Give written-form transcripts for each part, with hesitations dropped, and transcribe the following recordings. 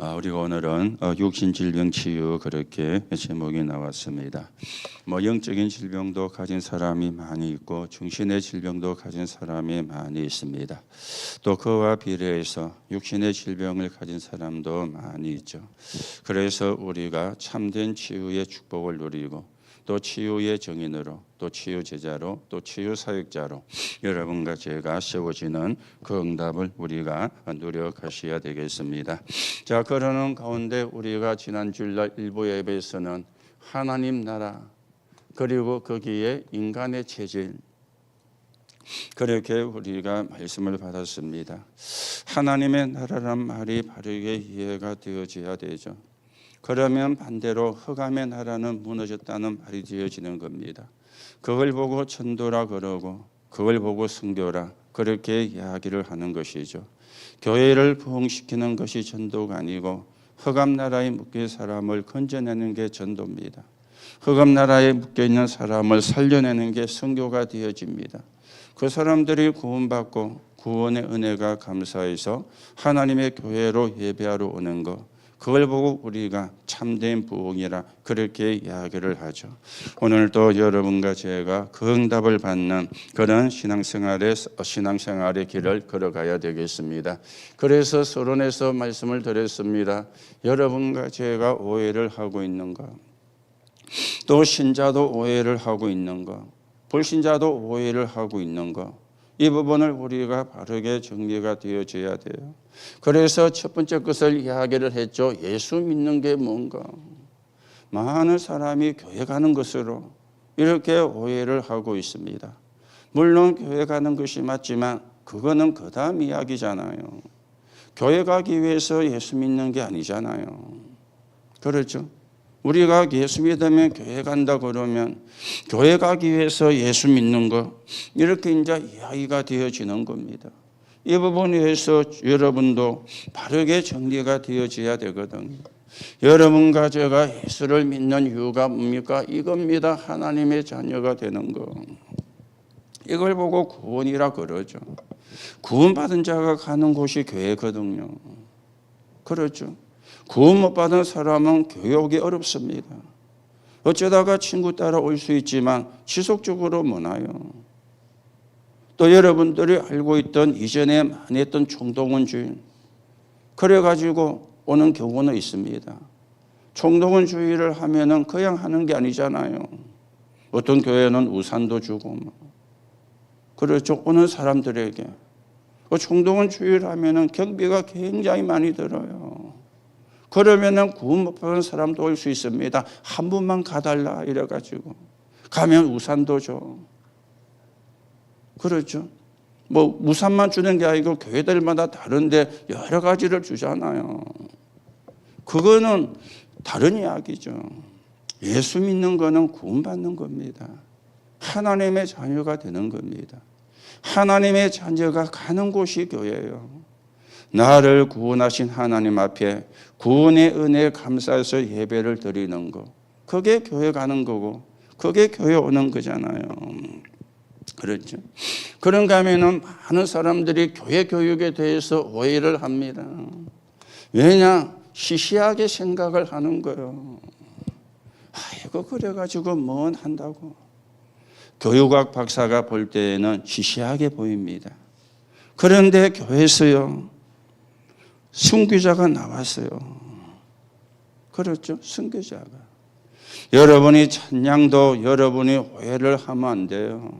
우리가 오늘은 육신 질병 치유 그렇게 제목이 나왔습니다. 영적인 질병도 가진 사람이 많이 있고 정신의 질병도 가진 사람이 많이 있습니다. 또 그와 비례해서 육신의 질병을 가진 사람도 많이 있죠. 그래서 우리가 참된 치유의 축복을 누리고 또 치유의 증인으로, 또 치유 제자로, 또 치유 사역자로 여러분과 제가 세워지는 그 응답을 우리가 누려가셔야 되겠습니다. 자, 그러는 가운데 우리가 지난 주일날 일부 예배에서는 하나님 나라 그리고 거기에 인간의 체질 그렇게 우리가 말씀을 받았습니다. 하나님의 나라란 말이 바르게 이해가 되어져야 되죠. 그러면 반대로 흑암의 나라는 무너졌다는 말이 되어지는 겁니다. 그걸 보고 전도라 그러고 그걸 보고 선교라 그렇게 이야기를 하는 것이죠. 교회를 부흥시키는 것이 전도가 아니고 흑암 나라에 묶인 사람을 건져내는 게 전도입니다. 흑암 나라에 묶여있는 사람을 살려내는 게 선교가 되어집니다. 그 사람들이 구원받고 구원의 은혜가 감사해서 하나님의 교회로 예배하러 오는 것, 그걸 보고 우리가 참된 부흥이라 그렇게 이야기를 하죠. 오늘도 여러분과 제가 그 응답을 받는 그런 신앙생활의 길을 걸어가야 되겠습니다. 그래서 서론에서 말씀을 드렸습니다. 여러분과 제가 오해를 하고 있는 것, 또 신자도 오해를 하고 있는 것, 불신자도 오해를 하고 있는 것, 이 부분을 우리가 바르게 정리가 되어져야 돼요. 그래서 첫 번째 것을 이야기를 했죠. 예수 믿는 게 뭔가. 많은 사람이 교회 가는 것으로 이렇게 오해를 하고 있습니다. 물론 교회 가는 것이 맞지만 그거는 그 다음 이야기잖아요. 교회 가기 위해서 예수 믿는 게 아니잖아요. 그렇죠? 우리가 예수 믿으면 교회 간다 그러면 교회 가기 위해서 예수 믿는 것 이렇게 이제 이야기가 되어지는 겁니다. 이 부분에서 여러분도 바르게 정리가 되어져야 되거든요. 여러분과 제가 예수를 믿는 이유가 뭡니까? 이겁니다. 하나님의 자녀가 되는 것. 이걸 보고 구원이라 그러죠. 구원받은 자가 가는 곳이 교회거든요. 그렇죠. 구원 못 받은 사람은 교회 오기 어렵습니다. 어쩌다가 친구 따라 올 수 있지만 지속적으로 못 와요. 또 여러분들이 알고 있던 이전에 많이 했던 총동원 주일 그래가지고 오는 경우는 있습니다. 총동원 주일을 하면은 그냥 하는 게 아니잖아요. 어떤 교회는 우산도 주고 그렇죠. 오는 사람들에게 총동원 주일 하면은 경비가 굉장히 많이 들어요. 그러면은 구원 못 받은 사람도 올 수 있습니다. 한 분만 가달라 이래가지고 가면 우산도 줘. 그렇죠. 우산만 주는 게 아니고 교회들마다 다른데 여러 가지를 주잖아요. 그거는 다른 이야기죠. 예수 믿는 거는 구원받는 겁니다. 하나님의 자녀가 되는 겁니다. 하나님의 자녀가 가는 곳이 교회예요. 나를 구원하신 하나님 앞에 구원의 은혜에 감사해서 예배를 드리는 거. 그게 교회 가는 거고 그게 교회 오는 거잖아요. 그렇죠. 그런가 하면은 많은 사람들이 교회 교육에 대해서 오해를 합니다. 왜냐? 시시하게 생각을 하는 거예요. 이거 그래가지고 뭔 한다고. 교육학 박사가 볼 때에는 시시하게 보입니다. 그런데 교회에서요. 선교자가 나왔어요. 그렇죠? 선교자가. 여러분이 찬양도 여러분이 오해를 하면 안 돼요.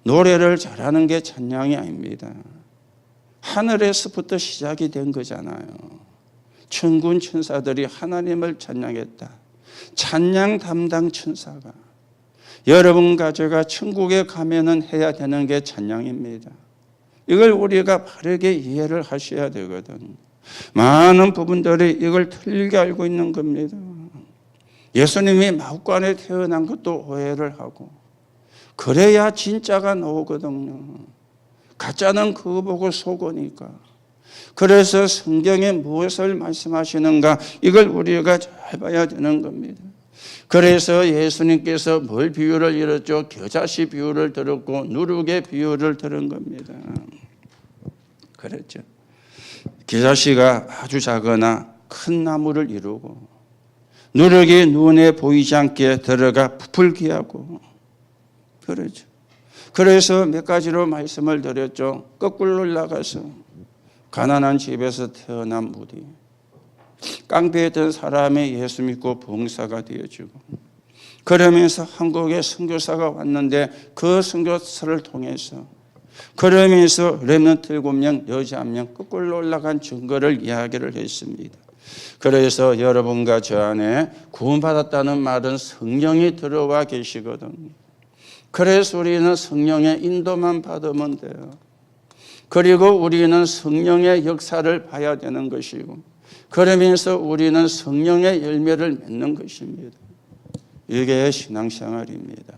노래를 잘하는 게 찬양이 아닙니다. 하늘에서부터 시작이 된 거잖아요. 천군 천사들이 하나님을 찬양했다. 찬양 담당 천사가 여러분과 제가 천국에 가면은 해야 되는 게 찬양입니다. 이걸 우리가 바르게 이해를 하셔야 되거든요. 많은 부분들이 이걸 틀리게 알고 있는 겁니다. 예수님이 마구간에 태어난 것도 오해를 하고 그래야 진짜가 나오거든요. 가짜는 그거 보고 속으니까. 그래서 성경에 무엇을 말씀하시는가 이걸 우리가 잘 봐야 되는 겁니다. 그래서 예수님께서 뭘 비유를 들었죠? 겨자씨 비유를 들었고 누룩의 비유를 들은 겁니다. 그랬죠. 겨자씨가 아주 작거나 큰 나무를 이루고 누룩이 눈에 보이지 않게 들어가 부풀게 하고 그러죠. 그래서 몇 가지로 말씀을 드렸죠. 거꾸로 올라가서 가난한 집에서 태어난 무리, 깡패였던 사람이 예수 믿고 봉사가 되어주고, 그러면서 한국에 선교사가 왔는데 그 선교사를 통해서 그러면서 렘넌트 7명, 여자 1명 거꾸로 올라간 증거를 이야기를 했습니다. 그래서 여러분과 저 안에 구원받았다는 말은 성령이 들어와 계시거든요. 그래서 우리는 성령의 인도만 받으면 돼요. 그리고 우리는 성령의 역사를 봐야 되는 것이고, 그러면서 우리는 성령의 열매를 맺는 것입니다. 이게 신앙생활입니다.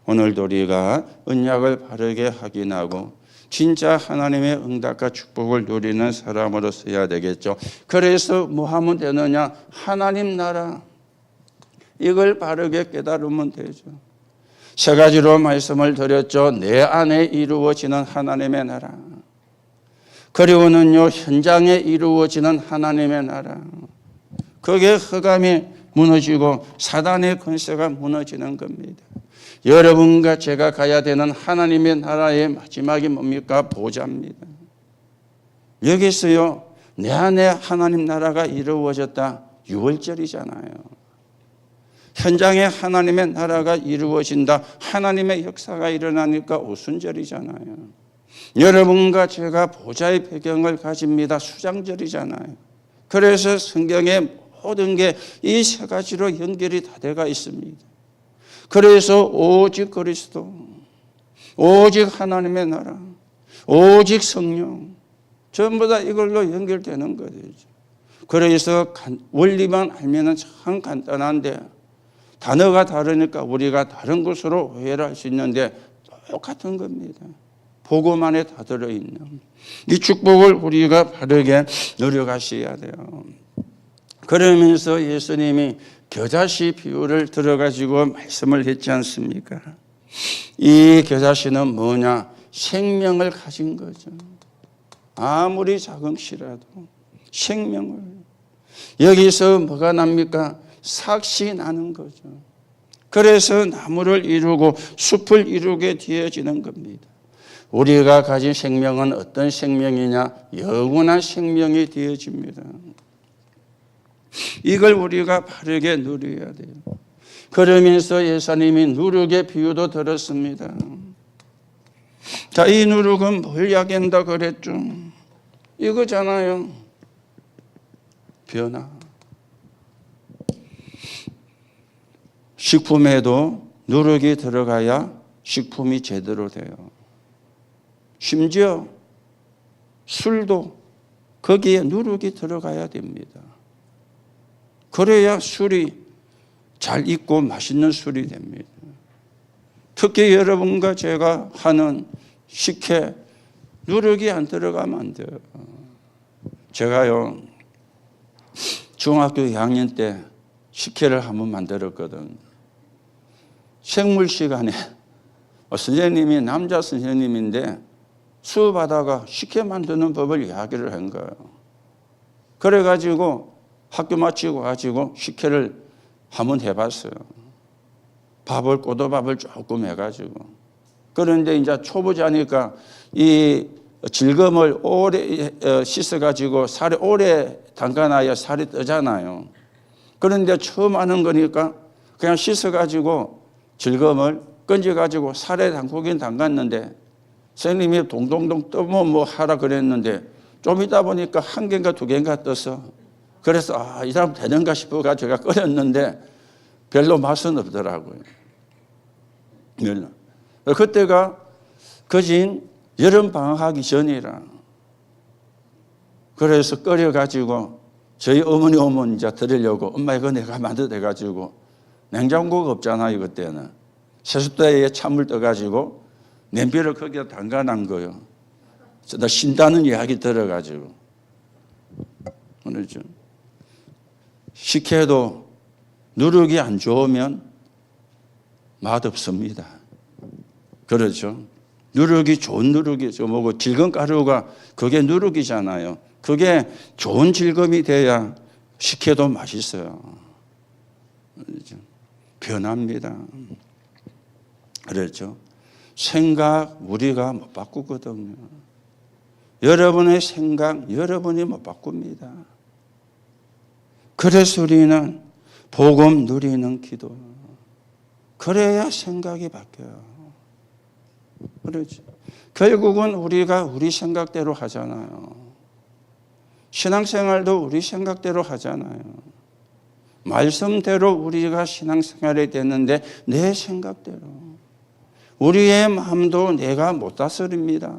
오늘도 우리가 언약을 바르게 확인하고 진짜 하나님의 응답과 축복을 누리는 사람으로 서야 되겠죠. 그래서 뭐 하면 되느냐? 하나님 나라, 이걸 바르게 깨달으면 되죠. 세 가지로 말씀을 드렸죠. 내 안에 이루어지는 하나님의 나라, 그리고는요 현장에 이루어지는 하나님의 나라, 그게 흑암이 무너지고 사단의 권세가 무너지는 겁니다. 여러분과 제가 가야 되는 하나님의 나라의 마지막이 뭡니까? 보좌입니다. 여기서요 내 안에 하나님 나라가 이루어졌다, 유월절이잖아요. 현장에 하나님의 나라가 이루어진다, 하나님의 역사가 일어나니까 오순절이잖아요. 여러분과 제가 보좌의 배경을 가집니다, 수장절이잖아요. 그래서 성경의 모든 게 이 세 가지로 연결이 다 되어 있습니다. 그래서 오직 그리스도, 오직 하나님의 나라, 오직 성령, 전부 다 이걸로 연결되는 거죠. 그래서 원리만 알면 참 간단한데 단어가 다르니까 우리가 다른 것으로 오해를 할 수 있는데 똑같은 겁니다. 복음 안에 다 들어있는 이 축복을 우리가 바르게 누려가셔야 돼요. 그러면서 예수님이 겨자씨 비유를 들어가지고 말씀을 했지 않습니까? 이 겨자씨는 뭐냐? 생명을 가진 거죠. 아무리 작은 씨라도 생명을. 여기서 뭐가 납니까? 삭시 나는 거죠. 그래서 나무를 이루고 숲을 이루게 되어지는 겁니다. 우리가 가진 생명은 어떤 생명이냐? 영원한 생명이 되어집니다. 이걸 우리가 바르게 누려야 돼요. 그러면서 예수님이 누룩의 비유도 들었습니다. 자, 이 누룩은 뭘 이야기한다 그랬죠? 이거잖아요. 변화. 식품에도 누룩이 들어가야 식품이 제대로 돼요. 심지어 술도 거기에 누룩이 들어가야 됩니다. 그래야 술이 잘 익고 맛있는 술이 됩니다. 특히 여러분과 제가 하는 식혜, 누룩이 안 들어가면 안 돼요. 제가요 중학교 2학년 때 식혜를 한번 만들었거든. 생물 시간에 선생님이 남자 선생님인데 수업하다가 식혜 만드는 법을 이야기를 한 거예요. 그래가지고 학교 마치고 가지고 식혜를 한번 해봤어요. 꼬도밥을 조금 해가지고. 그런데 이제 초보자니까 이 질금을 오래 씻어가지고 살에 오래 담가놔야 살이 뜨잖아요. 그런데 처음 하는 거니까 그냥 씻어가지고 질금을 건져가지고 살에 담그긴 담갔는데 선생님이 동동동 뜨면 뭐 하라 그랬는데 좀 있다 보니까 1개인가 2개인가 떠서 그래서 이 사람 되는가 싶어가지고 제가 끓였는데 별로 맛은 없더라고요. 별로. 그때가 거진 여름 방학하기 전이라. 그래서 끓여가지고 저희 어머니 이제 드리려고 엄마 이거 내가 만들어가지고 냉장고가 없잖아요 그때는. 세숫대에 찬물 떠가지고 냄비를 거기다 담가놓은 거예요. 나 신다는 이야기 들어가지고. 그렇죠. 식혜도 누룩이 안 좋으면 맛없습니다. 그렇죠. 누룩이 좋은 누룩이죠. 뭐고 질금가루가 그게 누룩이잖아요. 그게 좋은 질금이 돼야 식혜도 맛있어요. 변합니다. 그렇죠? 생각 우리가 못 바꾸거든요. 여러분의 생각 여러분이 못 바꿉니다. 그래서 우리는 복음 누리는 기도. 그래야 생각이 바뀌어요. 그렇죠? 결국은 우리가 우리 생각대로 하잖아요. 신앙생활도 우리 생각대로 하잖아요. 말씀대로 우리가 신앙생활이 됐는데 내 생각대로. 우리의 마음도 내가 못 다스립니다.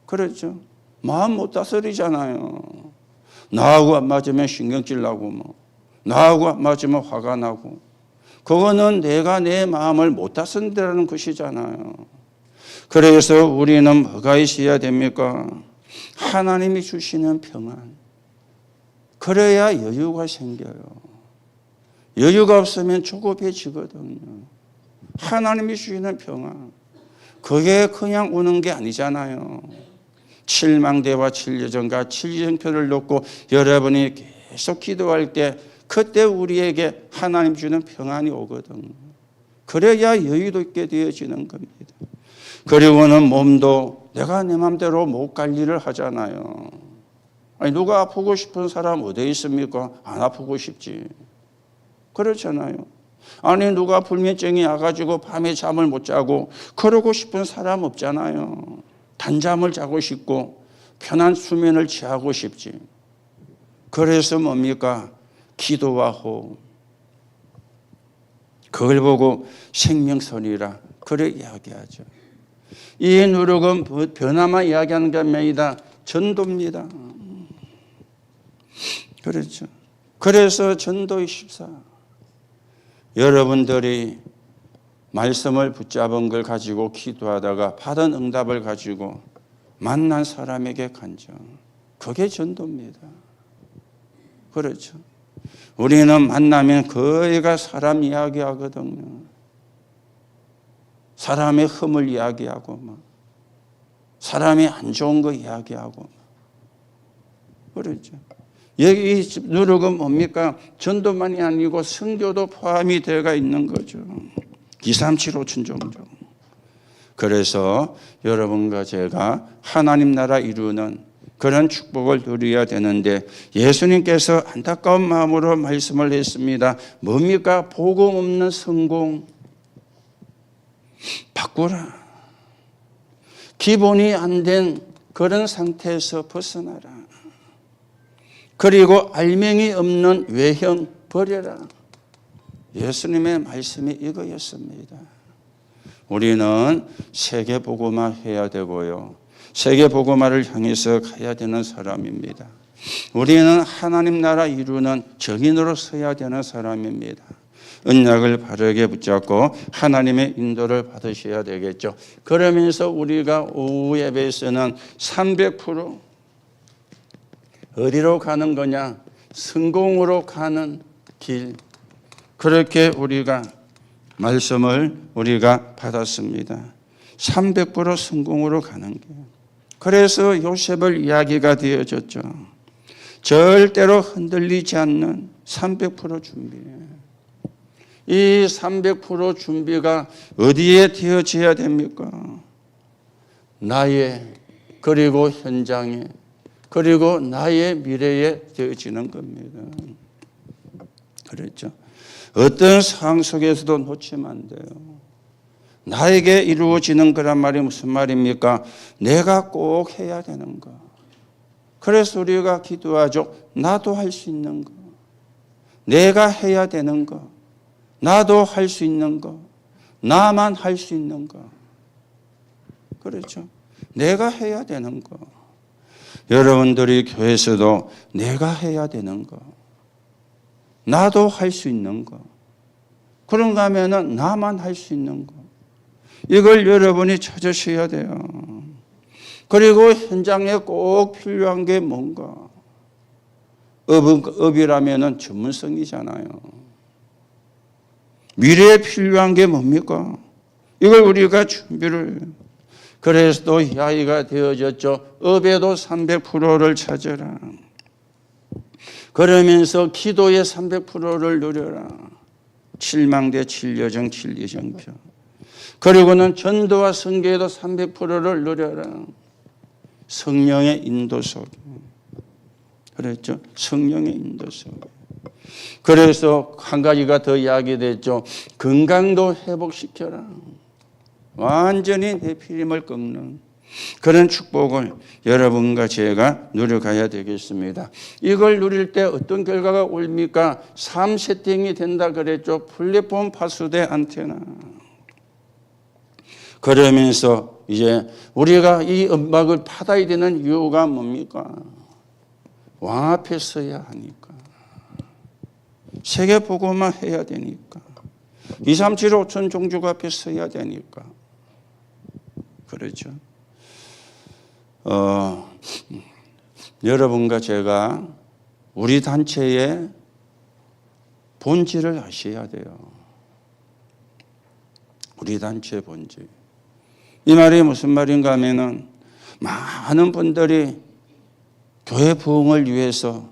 그렇죠? 마음 못 다스리잖아요. 나하고 안 맞으면 신경질 나고 나하고 안 맞으면 화가 나고 그거는 내가 내 마음을 못 다스린다는 것이잖아요. 그래서 우리는 뭐가 있어야 됩니까? 하나님이 주시는 평안. 그래야 여유가 생겨요. 여유가 없으면 조급해지거든요. 하나님이 주시는 평안. 그게 그냥 오는 게 아니잖아요. 칠망대와 칠여정과 칠정표를 놓고 여러분이 계속 기도할 때 그때 우리에게 하나님 주는 평안이 오거든요. 그래야 여유도 있게 되어지는 겁니다. 그리고는 몸도 내가 내 마음대로 못 관리를 하잖아요. 아니 누가 아프고 싶은 사람 어디에 있습니까? 안 아프고 싶지. 그렇잖아요. 아니 누가 불면증이 와가지고 밤에 잠을 못 자고 그러고 싶은 사람 없잖아요. 단잠을 자고 싶고 편한 수면을 취하고 싶지. 그래서 뭡니까? 기도와 호흡. 그걸 보고 생명선이라 그래 이야기하죠. 이 누룩은 변화만 이야기하는 게 아니라 전도입니다. 그렇죠. 그래서 전도의 14. 여러분들이 말씀을 붙잡은 걸 가지고 기도하다가 받은 응답을 가지고 만난 사람에게 간증. 그게 전도입니다. 그렇죠. 우리는 만나면 거의가 사람 이야기하거든요. 사람의 흠을 이야기하고 사람이 안 좋은 거 이야기하고 그렇죠. 여기 누룩은 뭡니까? 전도만이 아니고 선교도 포함이 되어 있는 거죠. 2, 3, 7, 5천 정도. 그래서 여러분과 제가 하나님 나라 이루는 그런 축복을 누려야 되는데 예수님께서 안타까운 마음으로 말씀을 했습니다. 뭡니까? 복음 없는 성공. 바꾸라. 기본이 안 된 그런 상태에서 벗어나라. 그리고 알맹이 없는 외형 버려라. 예수님의 말씀이 이거였습니다. 우리는 세계복음화 해야 되고요. 세계복음화를 향해서 가야 되는 사람입니다. 우리는 하나님 나라 이루는 정인으로 서야 되는 사람입니다. 언약을 바르게 붙잡고 하나님의 인도를 받으셔야 되겠죠. 그러면서 우리가 오후 예배에서는 300% 어디로 가는 거냐? 성공으로 가는 길. 그렇게 우리가 말씀을 우리가 받았습니다. 300% 성공으로 가는 길. 그래서 요셉을 이야기가 되어졌죠. 절대로 흔들리지 않는 300% 준비. 이 300% 준비가 어디에 되어져야 됩니까? 나의 그리고 현장에 그리고 나의 미래에 되어지는 겁니다. 그렇죠. 어떤 상황 속에서도 놓치면 안 돼요. 나에게 이루어지는 거란 말이 무슨 말입니까? 내가 꼭 해야 되는 거. 그래서 우리가 기도하죠. 나도 할 수 있는 거. 내가 해야 되는 거. 나도 할 수 있는 거. 나만 할 수 있는 거. 그렇죠. 내가 해야 되는 거. 여러분들이 교회에서도 내가 해야 되는 거. 나도 할 수 있는 거. 그런가 하면은 나만 할 수 있는 거. 이걸 여러분이 찾으셔야 돼요. 그리고 현장에 꼭 필요한 게 뭔가. 업이라면은 전문성이잖아요. 미래에 필요한 게 뭡니까? 이걸 우리가 준비를. 그래서 또 이야기가 되어졌죠. 업에도 300%를 찾아라. 그러면서 기도의 300%를 누려라. 7망대 7여정 7이정표. 그리고는 전도와 선교에도 300%를 누려라. 성령의 인도 속에. 그랬죠? 성령의 인도 속에. 그래서 한 가지가 더 이야기됐죠. 건강도 회복시켜라. 완전히 내 피림을 꺾는 그런 축복을 여러분과 제가 누려가야 되겠습니다. 이걸 누릴 때 어떤 결과가 옵니까? 삶 세팅이 된다 그랬죠. 플랫폼 파수대 안테나. 그러면서 이제 우리가 이 음악을 받아야 되는 이유가 뭡니까? 왕 앞에 서야 하니까. 세계 보고만 해야 되니까. 2, 3, 7, 5천 종족 앞에 서야 되니까. 그렇죠. 여러분과 제가 우리 단체의 본질을 아셔야 돼요. 우리 단체의 본질. 이 말이 무슨 말인가 하면은 많은 분들이 교회 부흥을 위해서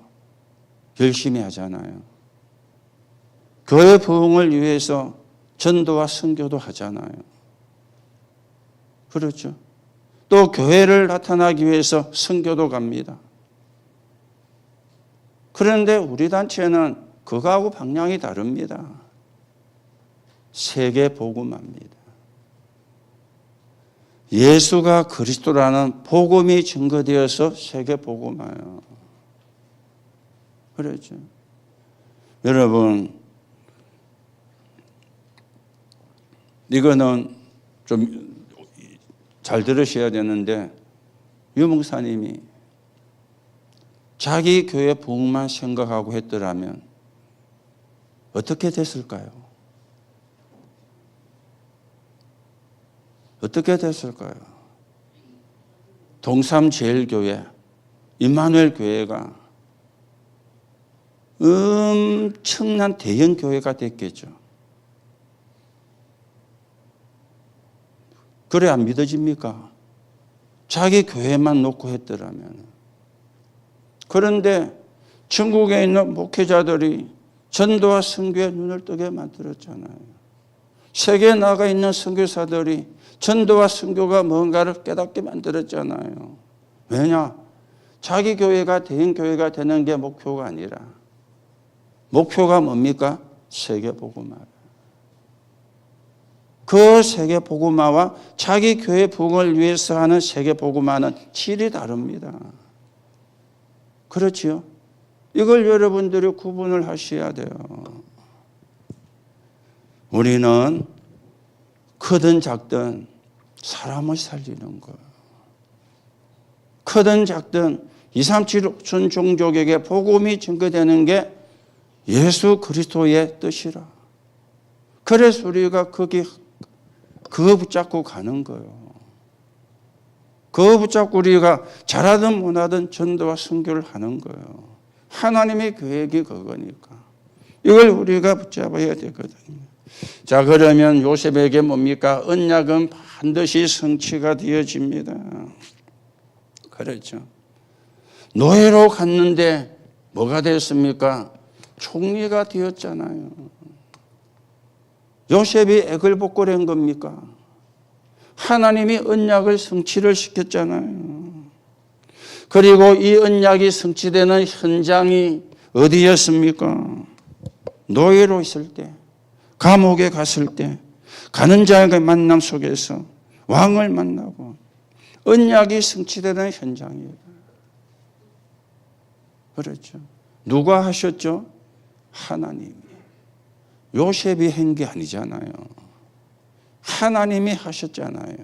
열심히 하잖아요. 교회 부흥을 위해서 전도와 선교도 하잖아요. 그렇죠. 또 교회를 나타나기 위해서 선교도 갑니다. 그런데 우리 단체는 그거하고 방향이 다릅니다. 세계 복음화입니다. 예수가 그리스도라는 복음이 증거되어서 세계 복음화예요. 그렇죠. 여러분, 이거는 좀 잘 들으셔야 되는데, 유 목사님이 자기 교회 부흥만 생각하고 했더라면 어떻게 됐을까요? 어떻게 됐을까요? 동삼제일교회, 임마누엘 교회가 엄청난 대형 교회가 됐겠죠. 그래 안 믿어집니까? 자기 교회만 놓고 했더라면. 그런데 전국에 있는 목회자들이 전도와 선교에 눈을 뜨게 만들었잖아요. 세계에 나가 있는 선교사들이 전도와 선교가 뭔가를 깨닫게 만들었잖아요. 왜냐? 자기 교회가 대형 교회가 되는 게 목표가 아니라 목표가 뭡니까? 세계 복음화. 그 세계 복음화와 자기 교회 부흥을 위해서 하는 세계 복음화는 질이 다릅니다. 그렇지요? 이걸 여러분들이 구분을 하셔야 돼요. 우리는 크든 작든 사람을 살리는 거예요. 크든 작든 2, 3, 7, 5천 종족에게 복음이 증거되는 게 예수 그리스도의 뜻이라. 그래서 우리가 그거 붙잡고 가는 거예요. 그거 붙잡고 우리가 잘하든 못하든 전도와 선교를 하는 거예요. 하나님의 계획이 그거니까. 이걸 우리가 붙잡아야 되거든요. 자, 그러면 요셉에게 뭡니까? 언약은 반드시 성취가 되어집니다. 그렇죠. 노예로 갔는데 뭐가 됐습니까? 총리가 되었잖아요. 요셉이 액을 벗고 낸 겁니까? 하나님이 언약을 성취를 시켰잖아요. 그리고 이 언약이 성취되는 현장이 어디였습니까? 노예로 있을 때, 감옥에 갔을 때, 가는 자의 만남 속에서 왕을 만나고 언약이 성취되는 현장이에요. 그렇죠. 누가 하셨죠? 하나님이. 요셉이 한 게 아니잖아요. 하나님이 하셨잖아요.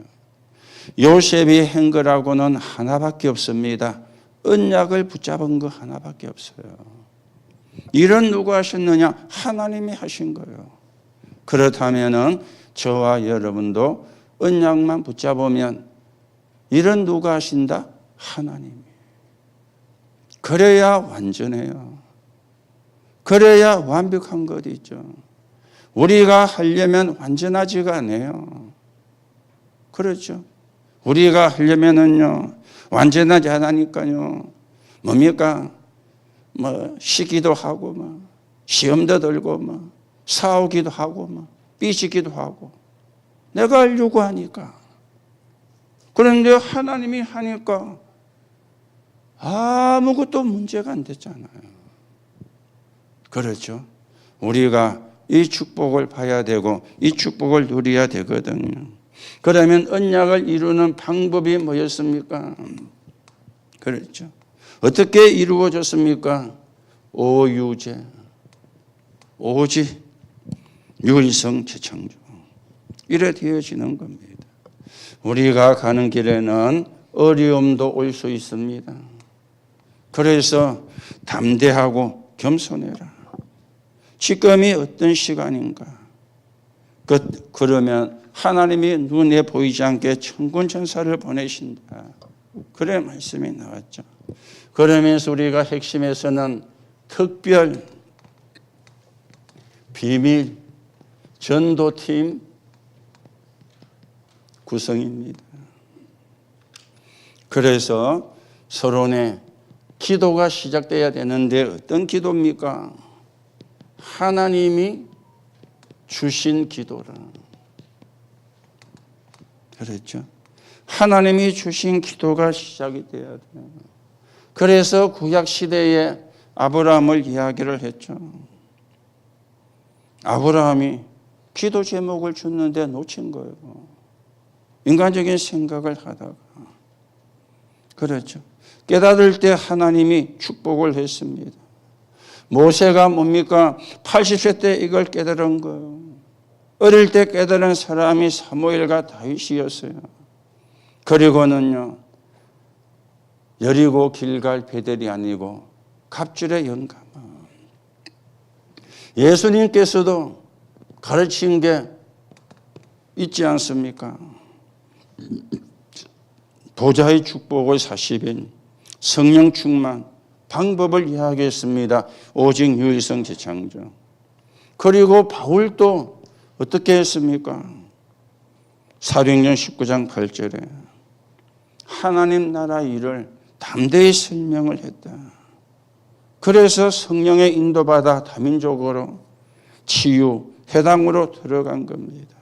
요셉이 한 거라고는 하나밖에 없습니다. 언약을 붙잡은 거 하나밖에 없어요. 일은 누가 하셨느냐? 하나님이 하신 거예요. 그렇다면은 저와 여러분도 언약만 붙잡으면 일은 누가 하신다? 하나님이. 그래야 완전해요. 그래야 완벽한 것이죠. 우리가 하려면 완전하지가 않아요. 그렇죠. 우리가 하려면은요, 완전하지 않으니까요. 뭡니까? 뭐 시기도 하고 뭐 시험도 들고 뭐 싸우기도 하고 뭐 삐지기도 하고 내가 하려고 하니까. 그런데 하나님이 하니까 아무것도 문제가 안 됐잖아요. 그렇죠? 우리가 이 축복을 봐야 되고 이 축복을 누려야 되거든요. 그러면 언약을 이루는 방법이 뭐였습니까? 그렇죠. 어떻게 이루어졌습니까? 오유제, 오직 유일성 재창조. 이래 되어지는 겁니다. 우리가 가는 길에는 어려움도 올 수 있습니다. 그래서 담대하고 겸손해라. 지금이 어떤 시간인가? 그러면 하나님이 눈에 보이지 않게 천군 천사를 보내신다. 그래 말씀이 나왔죠. 그러면서 우리가 핵심에서는 특별 비밀 전도팀 구성입니다. 그래서 서론에 기도가 시작돼야 되는데 어떤 기도입니까? 하나님이 주신 기도라. 그렇죠? 하나님이 주신 기도가 시작이 돼야 돼요. 그래서 구약 시대에 아브라함을 이야기를 했죠. 아브라함이 기도 제목을 줬는데 놓친 거예요. 인간적인 생각을 하다가. 그렇죠. 깨달을 때 하나님이 축복을 했습니다. 모세가 뭡니까? 80세 때 이걸 깨달은 거예요. 어릴 때 깨달은 사람이 사무엘과 다윗이었어요. 그리고는요, 여리고 길갈 베델이 아니고 갑줄의 영감. 예수님께서도 가르친 게 있지 않습니까? 보좌의 축복의 40인, 성령 충만, 방법을 이야기했습니다. 오직 유일성 재창조. 그리고 바울도 어떻게 했습니까? 사도행전 19장 8절에 하나님 나라 일을 담대히 설명을 했다. 그래서 성령의 인도받아 다민족으로 치유, 회당으로 들어간 겁니다.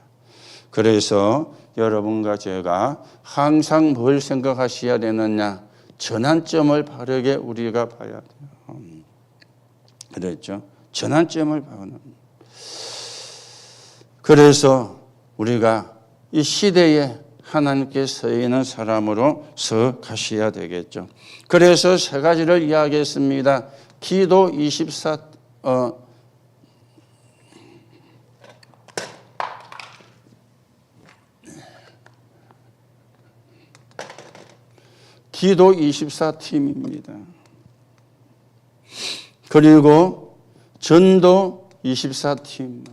그래서 여러분과 제가 항상 뭘 생각하셔야 되느냐? 전환점을 바르게 우리가 봐야 돼요. 그랬죠? 전환점을 봐는. 그래서 우리가 이 시대에 하나님께 서 있는 사람으로서 가셔야 되겠죠. 그래서 세 가지를 이야기했습니다. 기도 24, 기도 24팀입니다. 그리고 전도 24팀.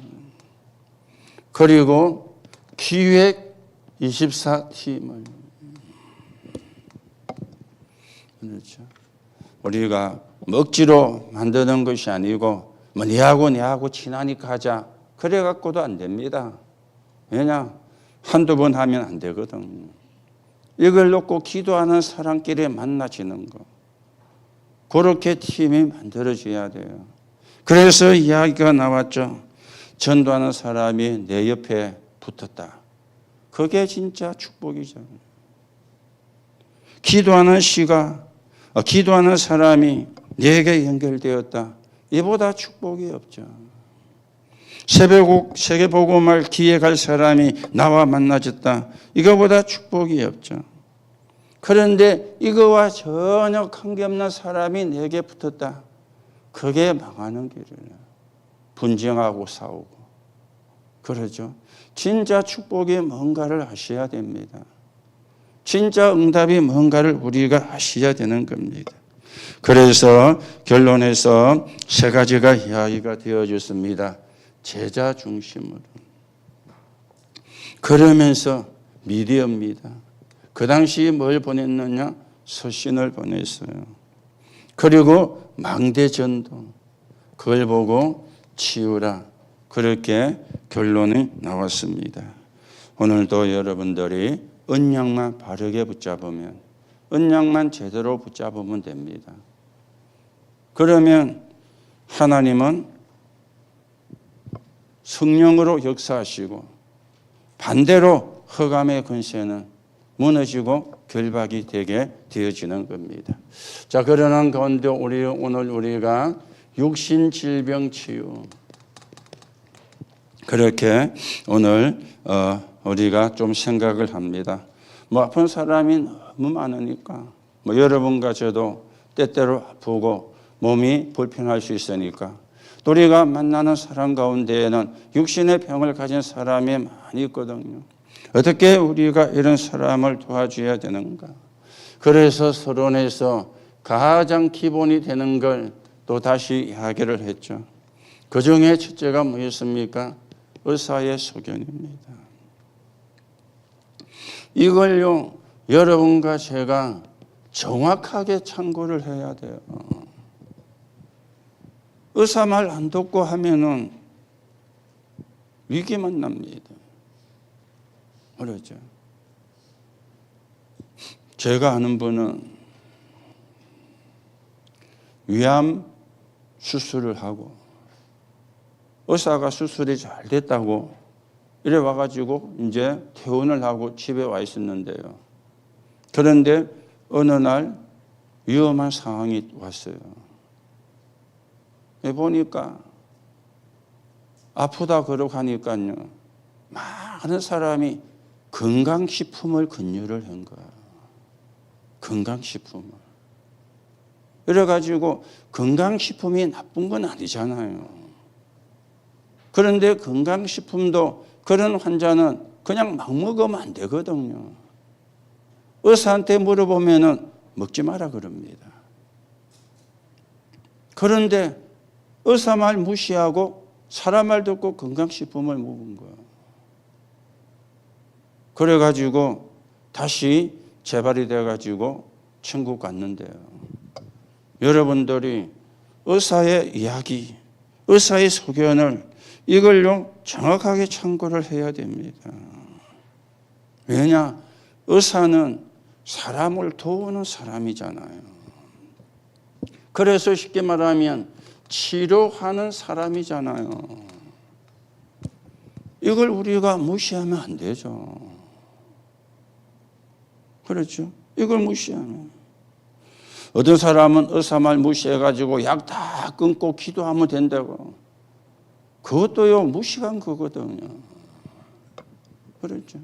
그리고 기획 24팀을. 그렇죠. 우리가 먹지로 만드는 것이 아니고 뭐 내하고 친하니까 하자. 그래 갖고도 안 됩니다. 왜냐? 한두 번 하면 안 되거든. 이걸 놓고 기도하는 사람끼리 만나지는 거. 그렇게 팀이 만들어져야 돼요. 그래서 이야기가 나왔죠. 전도하는 사람이 내 옆에 붙었다. 그게 진짜 축복이잖아요. 기도하는 사람이 내게 연결되었다. 이보다 축복이 없죠. 세계복음을 기획할 사람이 나와 만나졌다. 이거보다 축복이 없죠. 그런데 이거와 전혀 관계없는 사람이 내게 붙었다. 그게 망하는 길이에요. 분쟁하고 싸우고. 그러죠. 진짜 축복이 뭔가를 하셔야 됩니다. 진짜 응답이 뭔가를 우리가 하셔야 되는 겁니다. 그래서 결론에서 세 가지가 이야기가 되어졌습니다. 제자 중심으로. 그러면서 미디어입니다. 그 당시 뭘 보냈느냐? 서신을 보냈어요. 그리고 망대전도. 그걸 보고 치우라. 그렇게 결론이 나왔습니다. 오늘도 여러분들이 언약만 바르게 붙잡으면, 언약만 제대로 붙잡으면 됩니다. 그러면 하나님은 성령으로 역사하시고 반대로 흑암의 권세는 무너지고 결박이 되게 되어지는 겁니다. 자, 그러는 가운데 오늘 우리가 육신 질병 치유, 그렇게 오늘 우리가 좀 생각을 합니다. 아픈 사람이 너무 많으니까 여러분과 저도 때때로 아프고 몸이 불편할 수 있으니까 또 우리가 만나는 사람 가운데에는 육신의 병을 가진 사람이 많이 있거든요. 어떻게 우리가 이런 사람을 도와줘야 되는가? 그래서 서론에서 가장 기본이 되는 걸 또 다시 이야기를 했죠. 그 중에 첫째가 뭐였습니까? 의사의 소견입니다. 이걸요, 여러분과 제가 정확하게 참고를 해야 돼요. 의사 말 안 듣고 하면은 위기만 납니다. 그렇죠. 제가 아는 분은 위암 수술을 하고 의사가 수술이 잘 됐다고 이래 와가지고 이제 퇴원을 하고 집에 와 있었는데요. 그런데 어느 날 위험한 상황이 왔어요. 보니까 아프다 그러고 하니까요, 많은 사람이 건강식품을 권유를 한 거야. 건강식품을. 그래가지고 건강식품이 나쁜 건 아니잖아요. 그런데 건강식품도 그런 환자는 그냥 막 먹으면 안 되거든요. 의사한테 물어보면은 먹지 마라 그럽니다. 그런데 의사 말 무시하고 사람 말 듣고 건강식품을 먹은 거예요. 그래가지고 다시 재발이 돼가지고 천국 갔는데요. 여러분들이 의사의 이야기, 의사의 소견을 이걸요 정확하게 참고를 해야 됩니다. 왜냐? 의사는 사람을 도우는 사람이잖아요. 그래서 쉽게 말하면 치료하는 사람이잖아요. 이걸 우리가 무시하면 안 되죠. 그렇죠? 이걸 무시하면. 어떤 사람은 의사 말 무시해가지고 약 다 끊고 기도하면 된다고. 그것도요, 무식한 거거든요. 그렇죠?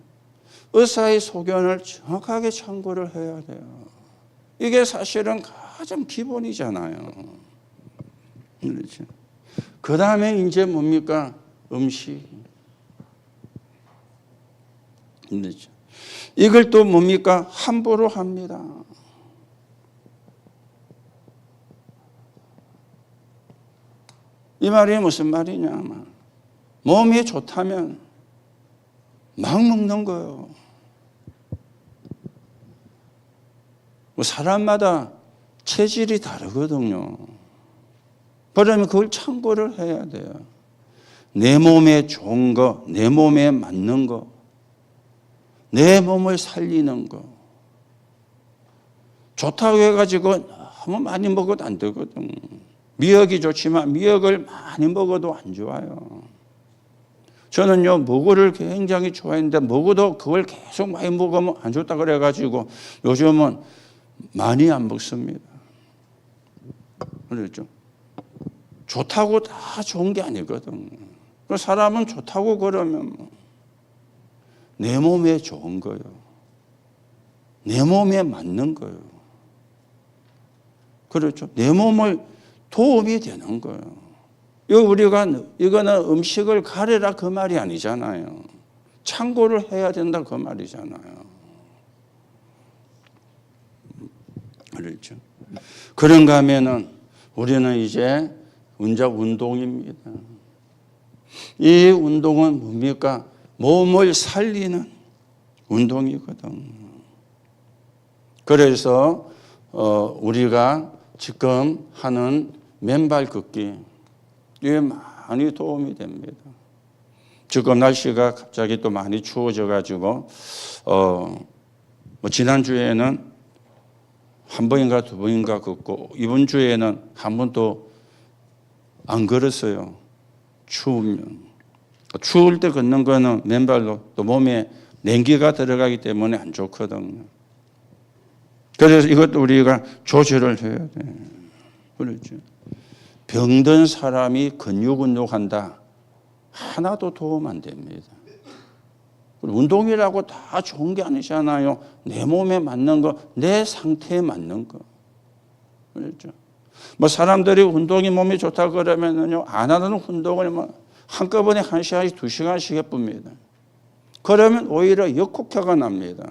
의사의 소견을 정확하게 참고를 해야 돼요. 이게 사실은 가장 기본이잖아요. 그렇죠? 그 다음에 이제 뭡니까? 음식. 그렇죠? 이걸 또 뭡니까? 함부로 합니다. 이 말이 무슨 말이냐? 몸이 좋다면 막 먹는 거예요. 사람마다 체질이 다르거든요. 그러면 그걸 참고를 해야 돼요. 내 몸에 좋은 거, 내 몸에 맞는 거, 내 몸을 살리는 거. 좋다고 해가지고 너무 많이 먹어도 안 되거든. 미역이 좋지만 미역을 많이 먹어도 안 좋아요. 저는요, 먹어를 굉장히 좋아했는데 먹어도 그걸 계속 많이 먹으면 안 좋다 그래가지고 요즘은 많이 안 먹습니다. 그렇죠? 좋다고 다 좋은 게 아니거든. 그 사람은 좋다고 그러면 내 몸에 좋은 거예요. 내 몸에 맞는 거예요. 그렇죠? 내 몸을 도움이 되는 거예요. 이거는 음식을 가려라 그 말이 아니잖아요. 참고를 해야 된다 그 말이잖아요. 그렇죠? 그런가 하면은 우리는 이제 운동입니다. 이 운동은 뭡니까? 몸을 살리는 운동이거든. 그래서 우리가 지금 하는 맨발 걷기, 이게 많이 도움이 됩니다. 지금 날씨가 갑자기 또 많이 추워져 가지고 지난주에는 한 번인가 두 번인가 걷고 이번 주에는 한 번도 안 걸었어요. 추우면. 추울 때 걷는 거는 맨발로 또 몸에 냉기가 들어가기 때문에 안 좋거든요. 그래서 이것도 우리가 조절을 해야 돼. 그렇죠. 병든 사람이 근육 운동한다. 하나도 도움 안 됩니다. 운동이라고 다 좋은 게 아니잖아요. 내 몸에 맞는 거, 내 상태에 맞는 거. 그렇죠. 뭐 사람들이 운동이 몸에 좋다 그러면은요, 안 하는 운동을 뭐 한꺼번에 1시간씩 2시간씩 해봅니다. 그러면 오히려 역효과가 납니다.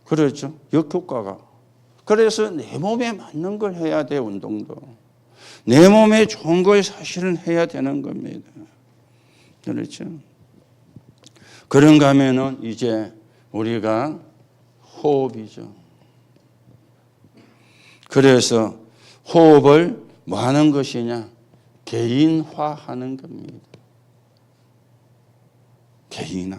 그렇죠. 역효과가. 그래서 내 몸에 맞는 걸 해야 돼, 운동도. 내 몸에 좋은 걸 사실은 해야 되는 겁니다. 그렇죠. 그런가 하면은 이제 우리가 호흡이죠. 그래서 호흡을 뭐 하는 것이냐? 개인화하는 겁니다. 개인화.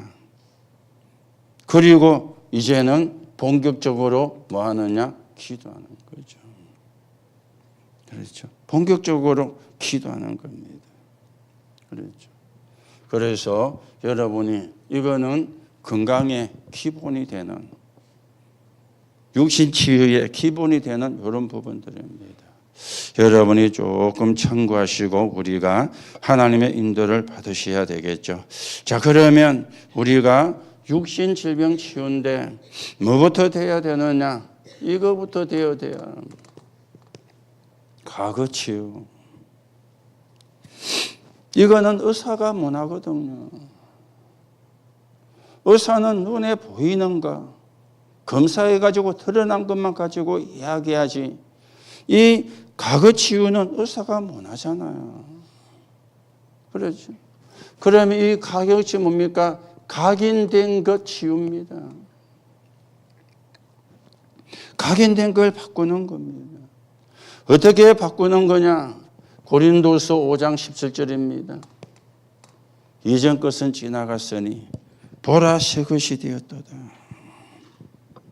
그리고 이제는 본격적으로 뭐 하느냐? 기도하는 거죠. 그렇죠. 본격적으로 기도하는 겁니다. 그렇죠. 그래서 여러분이 이거는 건강의 기본이 되는 육신 치유의 기본이 되는 이런 부분들입니다. 여러분이 조금 참고하시고 우리가 하나님의 인도를 받으셔야 되겠죠. 자, 그러면 우리가 육신 질병 치유인데 뭐부터 돼야 되느냐? 이거부터 되어야 돼요. 과거 치유. 이거는 의사가 못 하거든요. 의사는 눈에 보이는 거, 검사해가지고 드러난 것만 가지고 이야기하지. 이 과거 치유는 의사가 못 하잖아요. 그렇죠. 그러면 이 과거 치유 뭡니까? 각인된 것 치유입니다. 각인된 걸 바꾸는 겁니다. 어떻게 바꾸는 거냐? 고린도서 5장 17절입니다. 이전 것은 지나갔으니 보라 새 것이 되었도다.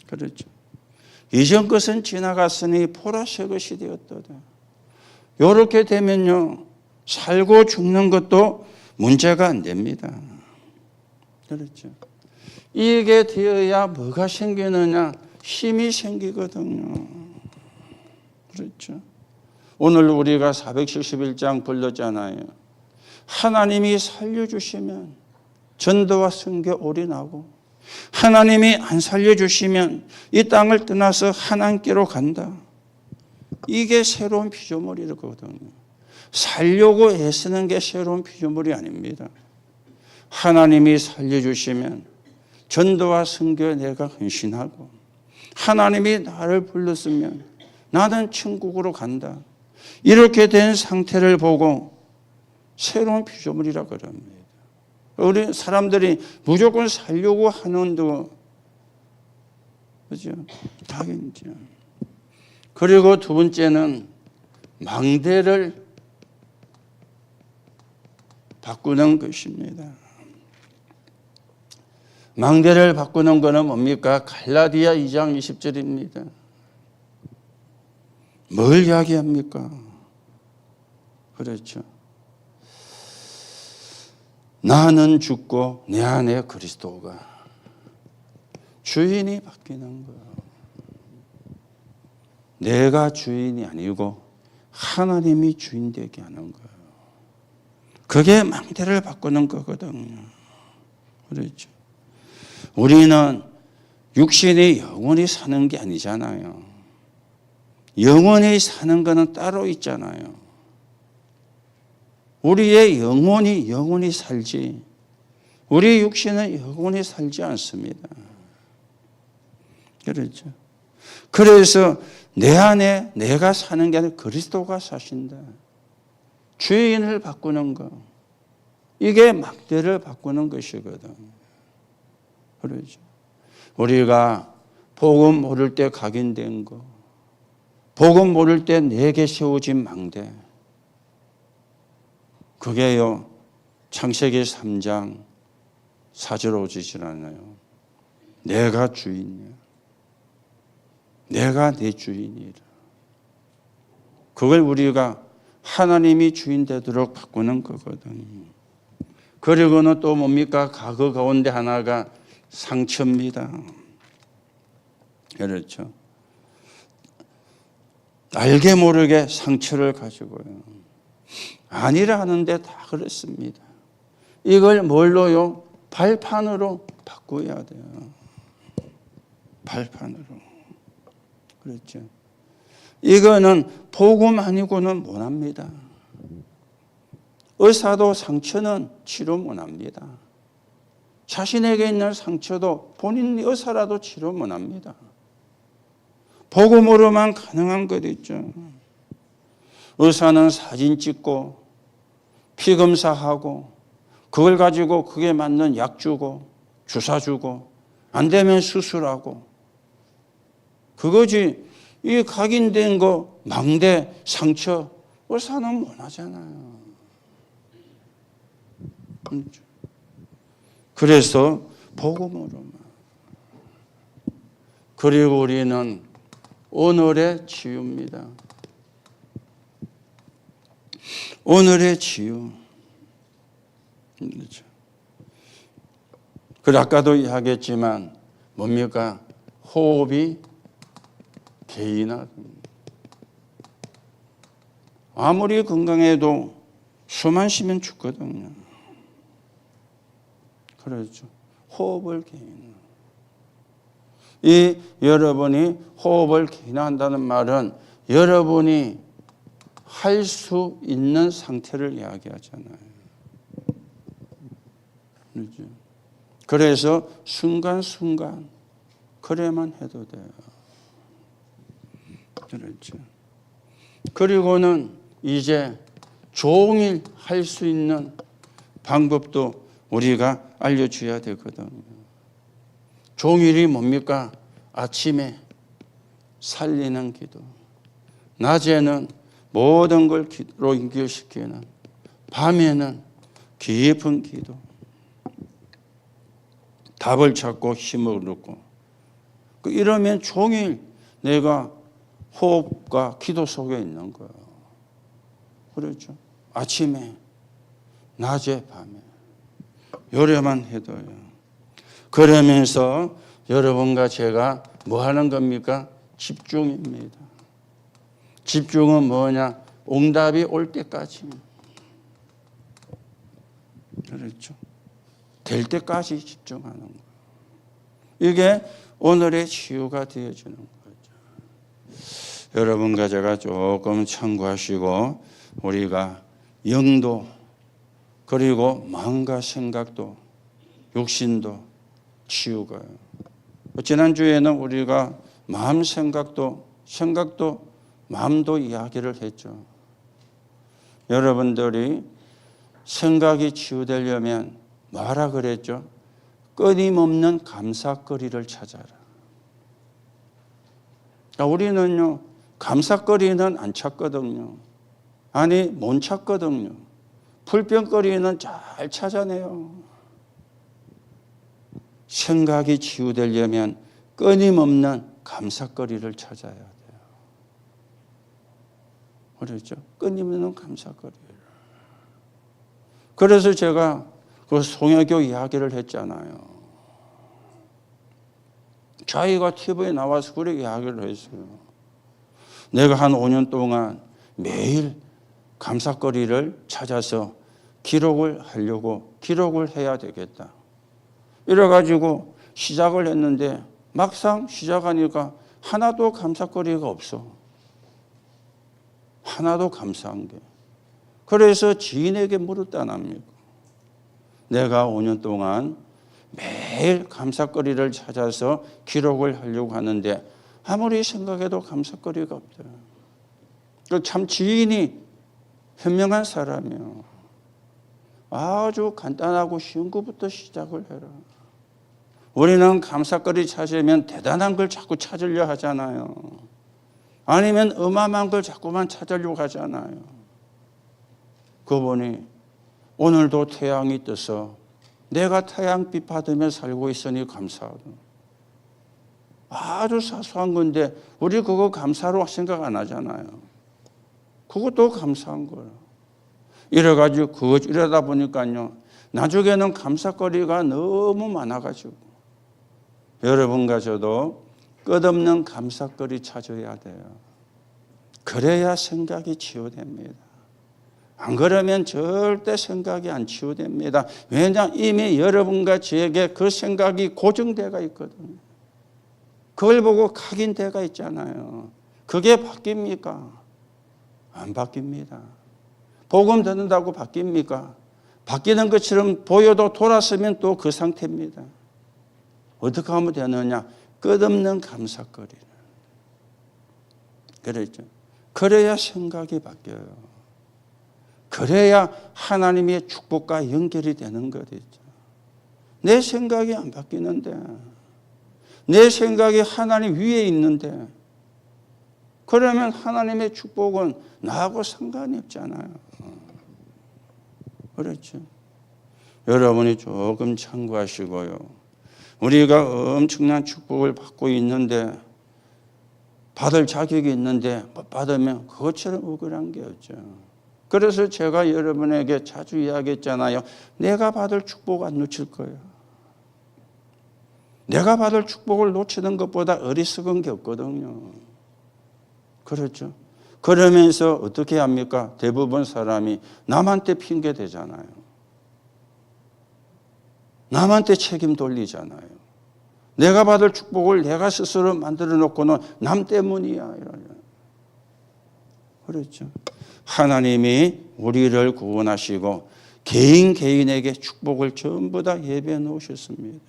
그렇죠. 이전 것은 지나갔으니 보라 새 것이 되었도다. 이렇게 되면요, 살고 죽는 것도 문제가 안 됩니다. 그렇죠. 이게 되어야 뭐가 생기느냐? 힘이 생기거든요. 그렇죠. 오늘 우리가 471장 불렀잖아요. 하나님이 살려주시면 전도와 선교 올인하고, 하나님이 안 살려주시면 이 땅을 떠나서 하나님께로 간다. 이게 새로운 피조물이거든요. 살려고 애쓰는 게 새로운 피조물이 아닙니다. 하나님이 살려주시면 전도와 선교에 내가 헌신하고, 하나님이 나를 불렀으면 나는 천국으로 간다. 이렇게 된 상태를 보고 새로운 피조물이라 그럽니다. 우리 사람들이 무조건 살려고 하는데, 그죠? 당연히죠. 그리고 두 번째는 망대를 바꾸는 것입니다. 망대를 바꾸는 것은 뭡니까? 갈라디아 2장 20절입니다. 뭘 이야기합니까? 그렇죠. 나는 죽고 내 안에 그리스도가, 주인이 바뀌는 거예요. 내가 주인이 아니고 하나님이 주인 되게 하는 거예요. 그게 망대를 바꾸는 거거든요. 그렇죠. 우리는 육신이 영원히 사는 게 아니잖아요. 영원히 사는 거는 따로 있잖아요. 우리의 영혼이 살지, 우리 육신은 영원히 살지 않습니다. 그렇죠. 그래서 내 안에 내가 사는 게 아니라 그리스도가 사신다. 주인을 바꾸는 거, 이게 망대를 바꾸는 것이거든. 그렇죠. 우리가 복음 모를 때 각인된 거, 복음 모를 때 내게 세워진 망대, 그게요, 창세기 3장 4절 5절이잖아요. 내가 주인이야. 내가 내 주인이라. 그걸 우리가 하나님이 주인 되도록 바꾸는 거거든요. 그리고는 또 뭡니까? 그 가운데 하나가 상처입니다. 그렇죠. 알게 모르게 상처를 가지고요. 아니라 하는데 다 그렇습니다. 이걸 뭘로요? 발판으로 바꿔야 돼요. 발판으로. 그렇죠. 이거는 복음 아니고는 못합니다. 의사도 상처는 치료 못합니다. 자신에게 있는 상처도 본인 의사라도 치료 못합니다. 복음으로만 가능한 것 있죠. 의사는 사진 찍고 피검사하고 그걸 가지고 그게 맞는 약 주고 주사 주고 안 되면 수술하고 그거지. 이 각인된 거 망대 상처 의사는 못하잖아요. 그래서 복음으로만. 그리고 우리는 오늘의 치유입니다. 오늘의 치유. 그렇죠. 그래 아까도 이야기했지만 뭡니까? 호흡이 개인화됩니다. 아무리 건강해도 숨만 쉬면 죽거든요. 그렇죠. 호흡을 개인화. 이 여러분이 호흡을 개인화한다는 말은 여러분이 할 수 있는 상태를 이야기하잖아요. 그렇죠. 그래서 순간순간 그래만 해도 돼요. 그렇죠. 그리고는 이제 종일 할 수 있는 방법도 우리가 알려줘야 되거든요. 종일이 뭡니까? 아침에 살리는 기도, 낮에는 모든 걸 기도로 연결시키는, 밤에는 깊은 기도, 답을 찾고 힘을 얻고, 이러면 종일 내가 호흡과 기도 속에 있는 거예요. 그렇죠. 아침에, 낮에, 밤에. 요래만 해도요. 그러면서 여러분과 제가 뭐 하는 겁니까? 집중입니다. 집중은 뭐냐? 응답이 올 때까지. 그렇죠. 될 때까지 집중하는 거예요. 이게 오늘의 치유가 되어지는 거죠. 여러분과 제가 조금 참고하시고 우리가 영도 그리고 마음과 생각도 육신도 치유가요. 지난주에는 우리가 마음 생각도 마음도 이야기를 했죠. 여러분들이 생각이 치유되려면 뭐라 그랬죠? 끊임없는 감사거리를 찾아라. 우리는요, 감사거리는 안 찾거든요. 아니, 못 찾거든요. 불평거리는 잘 찾아내요. 생각이 치유되려면 끊임없는 감사거리를 찾아야 돼요. 그렇죠? 끊임없는 감사거리를. 그래서 제가 그 송혜교 이야기를 했잖아요. 자기가 TV에 나와서 그렇게 이야기를 했어요. 내가 한 5년 동안 매일 감사거리를 찾아서 기록을 하려고 기록을 해야 되겠다. 이래가지고 시작을 했는데 막상 시작하니까 하나도 감사거리가 없어. 하나도 감사한 게. 그래서 지인에게 물었다랍니까? 내가 5년 동안 매일 감사거리를 찾아서 기록을 하려고 하는데 아무리 생각해도 감사거리가 없더라. 참 지인이 현명한 사람이요. 아주 간단하고 쉬운 것부터 시작을 해라. 우리는 감사거리 찾으면 대단한 걸 자꾸 찾으려 하잖아요. 아니면 어마어마한 걸 자꾸만 찾으려고 하잖아요. 그분이 오늘도 태양이 떠서 내가 태양빛 받으며 살고 있으니 감사하다. 아주 사소한 건데 우리 그거 감사로 생각 안 하잖아요. 그것도 감사한 거예요. 이래가지고 이러다 보니까요, 나중에는 감사거리가 너무 많아가지고 여러분과 저도 끝없는 감사거리 찾아야 돼요. 그래야 생각이 치유됩니다. 안 그러면 절대 생각이 안 치유됩니다. 왜냐? 이미 여러분과 저에게 그 생각이 고정되어 있거든요. 그걸 보고 각인되어 있잖아요. 그게 바뀝니까? 안 바뀝니다. 복음 듣는다고 바뀝니까? 바뀌는 것처럼 보여도 돌아서면 또 그 상태입니다. 어떻게 하면 되느냐? 끝없는 감사거리를. 그랬죠. 그래야 생각이 바뀌어요. 그래야 하나님의 축복과 연결이 되는 거죠. 내 생각이 안 바뀌는데, 내 생각이 하나님 위에 있는데, 그러면 하나님의 축복은 나하고 상관이 없잖아요. 그렇죠. 여러분이 조금 참고하시고요. 우리가 엄청난 축복을 받고 있는데, 받을 자격이 있는데 못 받으면 그것처럼 억울한 게 없죠. 그래서 제가 여러분에게 자주 이야기했잖아요. 내가 받을 축복 안 놓칠 거예요. 내가 받을 축복을 놓치는 것보다 어리석은 게 없거든요. 그렇죠. 그러면서 어떻게 합니까? 대부분 사람이 남한테 핑계 대잖아요. 남한테 책임 돌리잖아요. 내가 받을 축복을 내가 스스로 만들어 놓고는 남 때문이야. 그렇죠. 하나님이 우리를 구원하시고 개인에게 축복을 전부 다 예배해 놓으셨습니다.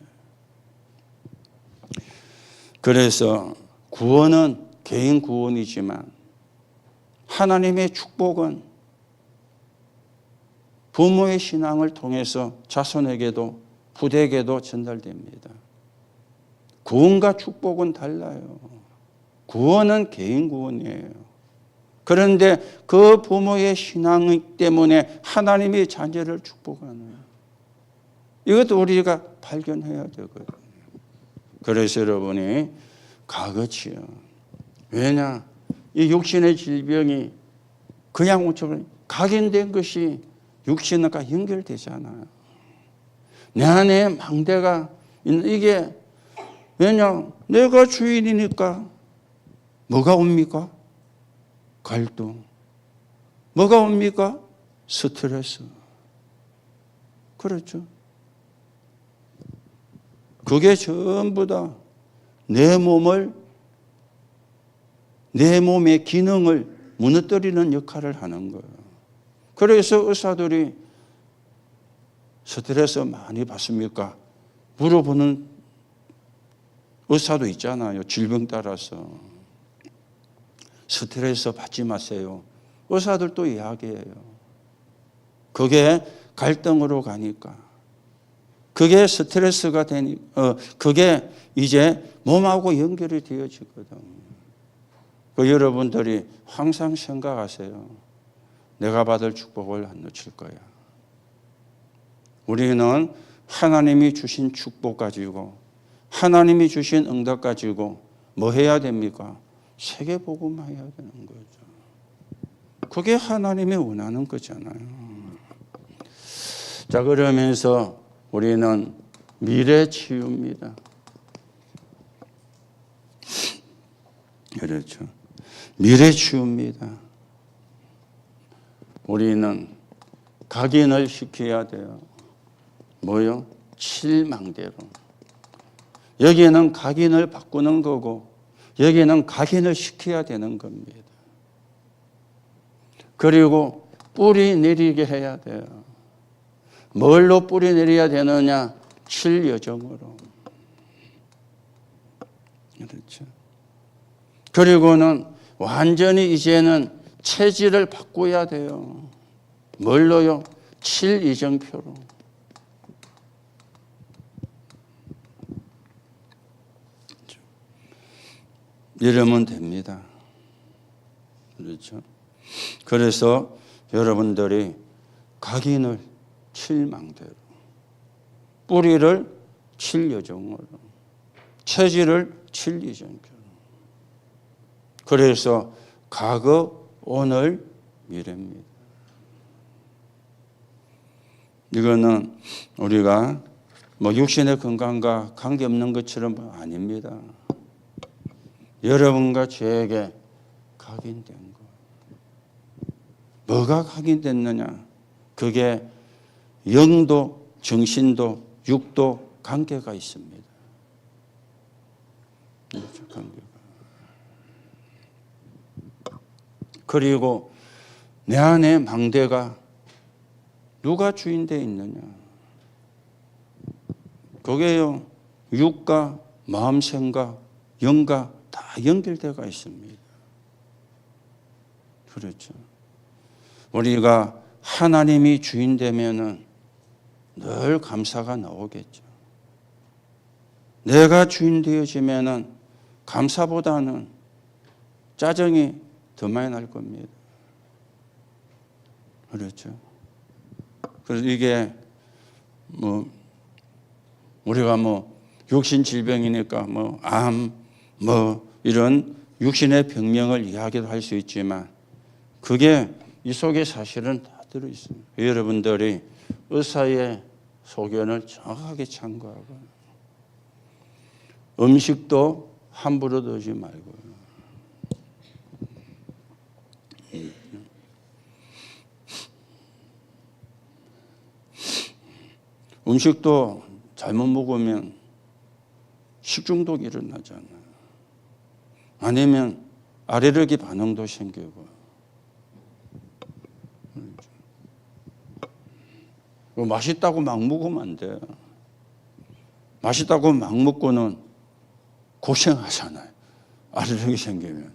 그래서 구원은 개인 구원이지만 하나님의 축복은 부모의 신앙을 통해서 자손에게도 후대에게도 전달됩니다. 구원과 축복은 달라요. 구원은 개인 구원이에요. 그런데 그 부모의 신앙 때문에 하나님의 자녀를 축복하는, 이것도 우리가 발견해야 되거든요. 그래서 여러분이 가거치요. 왜냐? 이 육신의 질병이 그냥 우처럼 각인된 것이 육신과 연결되잖아요. 내 안에 망대가 이게 왜냐? 내가 주인이니까 뭐가 옵니까? 갈등. 뭐가 옵니까? 스트레스. 그렇죠. 그게 전부 다 내 몸의 기능을 무너뜨리는 역할을 하는 거예요. 그래서 의사들이 스트레스 많이 받습니까? 물어보는 의사도 있잖아요. 질병 따라서. 스트레스 받지 마세요. 의사들도 이야기해요. 그게 갈등으로 가니까. 그게 스트레스가 그게 이제 몸하고 연결이 되어지거든. 여러분들이 항상 생각하세요. 내가 받을 축복을 안 놓칠 거야. 우리는 하나님이 주신 축복 가지고, 하나님이 주신 응답 가지고 뭐 해야 됩니까? 세계복음화 해야 되는 거죠. 그게 하나님이 원하는 거잖아요. 자, 그러면서 우리는 미래 치유입니다. 그렇죠. 미래 치유입니다. 우리는 각인을 시켜야 돼요. 뭐요? 칠망대로. 여기에는 각인을 바꾸는 거고, 여기에는 각인을 시켜야 되는 겁니다. 그리고 뿌리 내리게 해야 돼요. 뭘로 뿌리 내려야 되느냐? 칠여정으로. 그렇죠. 그리고는 완전히 이제는 체질을 바꿔야 돼요. 뭘로요? 칠이정표로. 이러면 됩니다. 그렇죠. 그래서 여러분들이 각인을 칠망대로, 뿌리를 칠여정으로, 체질을 진리정결. 그래서 과거, 오늘, 미래입니다. 이거는 우리가 뭐 육신의 건강과 관계없는 것처럼 아닙니다. 여러분과 저에게 각인된 거. 뭐가 각인됐느냐? 그게 영도, 정신도, 육도 관계가 있습니다. 관계가. 그리고 내 안에 망대가 누가 주인되어 있느냐? 그게요, 육과 마음, 생각, 영과 다 연결되어 있습니다. 그렇죠. 우리가 하나님이 주인 되면은 늘 감사가 나오겠죠. 내가 주인 되어지면은 감사보다는 짜증이 더 많이 날 겁니다. 그렇죠. 그래서 이게 뭐 우리가 뭐 육신 질병이니까 뭐 암, 뭐 이런 육신의 병명을 이야기도 할 수 있지만 그게 이 속에 사실은 다 들어 있습니다. 여러분들이 의사의 소견을 정확하게 참고하고 음식도 함부로 드지 말고요. 음식도 잘못 먹으면 식중독이 일어나잖아요. 아니면 알레르기 반응도 생기고. 맛있다고 막 먹으면 안 돼요. 맛있다고 막 먹고는 고생하잖아요. 알레르기 생기면.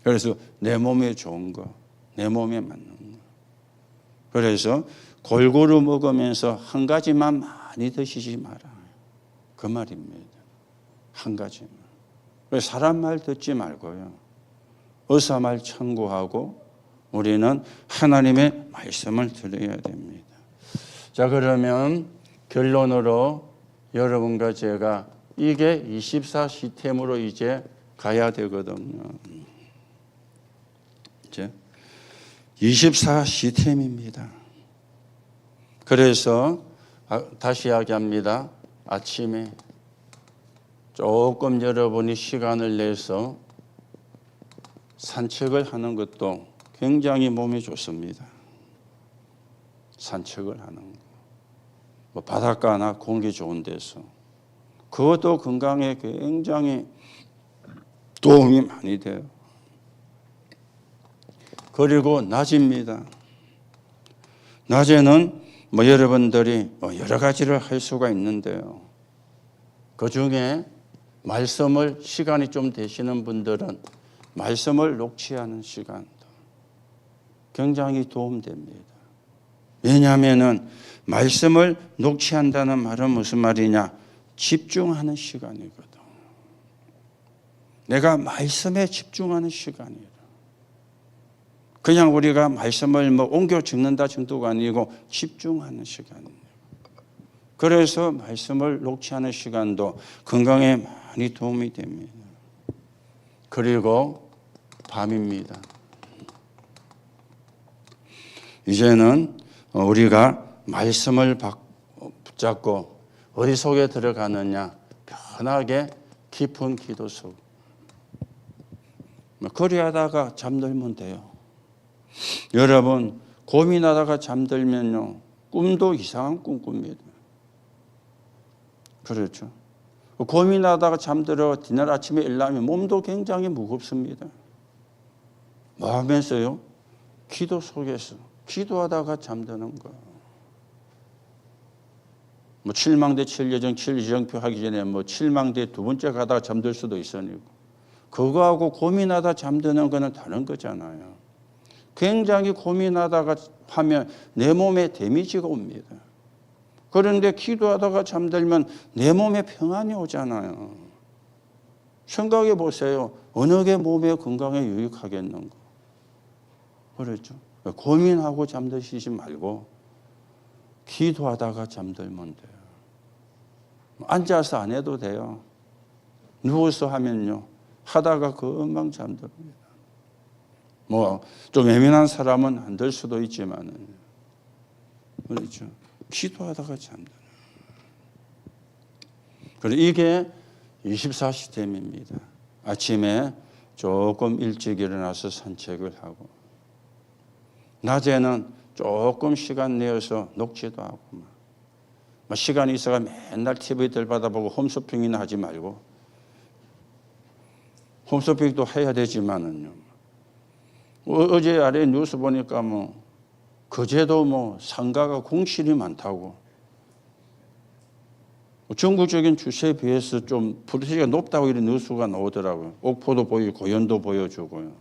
그래서 내 몸에 좋은 거, 내 몸에 맞는 거. 그래서 골고루 먹으면서 한 가지만 많이 드시지 마라. 그 말입니다. 한 가지만. 그래서 사람 말 듣지 말고요. 의사 말 참고하고 우리는 하나님의 말씀을 들어야 됩니다. 자, 그러면 결론으로 여러분과 제가 이게 24 시스템으로 이제 가야 되거든요. 이제 24 시스템입니다. 그래서 다시 이야기합니다. 아침에 조금 여러분이 시간을 내서 산책을 하는 것도 굉장히 몸에 좋습니다. 산책을 하는 거. 뭐 바닷가나 공기 좋은 데서. 그것도 건강에 굉장히 도움이 많이 돼요. 그리고 낮입니다. 낮에는 뭐 여러분들이 여러 가지를 할 수가 있는데요. 그 중에 말씀을 시간이 좀 되시는 분들은 말씀을 녹취하는 시간도 굉장히 도움됩니다. 왜냐하면은 말씀을 녹취한다는 말은 무슨 말이냐? 집중하는 시간이거든. 내가 말씀에 집중하는 시간이에요. 그냥 우리가 말씀을 뭐 옮겨 적는다 정도가 아니고 집중하는 시간이에요. 그래서 말씀을 녹취하는 시간도 건강에 많이 도움이 됩니다. 그리고 밤입니다. 이제는 우리가 말씀을 붙잡고 어디 속에 들어가느냐? 편하게 깊은 기도 속. 그리하다가 잠들면 돼요. 여러분 고민하다가 잠들면요 꿈도 이상한 꿈 꿉니다. 그렇죠. 고민하다가 잠들어 뒤날 아침에 일어나면 몸도 굉장히 무겁습니다. 뭐 하면서요? 기도 속에서 기도하다가 잠드는 거. 뭐 칠망대 칠여정 칠지정표 하기 전에 뭐 칠망대 두 번째 가다가 잠들 수도 있으니까 그거하고 고민하다 잠드는 거는 다른 거잖아요. 굉장히 고민하다가 하면 내 몸에 데미지가 옵니다. 그런데 기도하다가 잠들면 내 몸에 평안이 오잖아요. 생각해 보세요. 어느 게 몸에 건강에 유익하겠는가. 그렇죠. 고민하고 잠드시지 말고 기도하다가 잠들면 돼요. 앉아서 안 해도 돼요. 누워서 하면요. 하다가 금방 잠듭니다. 뭐 좀 예민한 사람은 안 될 수도 있지만은 그렇죠. 기도하다가 잠드는. 그리고 이게 24시댐입니다. 아침에 조금 일찍 일어나서 산책을 하고 낮에는 조금 시간 내어서 녹지도 하고 막 시간이 있어가 맨날 TV들 받아보고 홈쇼핑이나 하지 말고 홈쇼핑도 해야 되지만은요. 어제 아래 뉴스 보니까 뭐 그제도 뭐 상가가 공실이 많다고 전국적인 주세에 비해서 좀 불세가 높다고 이런 뉴스가 나오더라고요. 옥포도 보이고 고현도 보여주고요.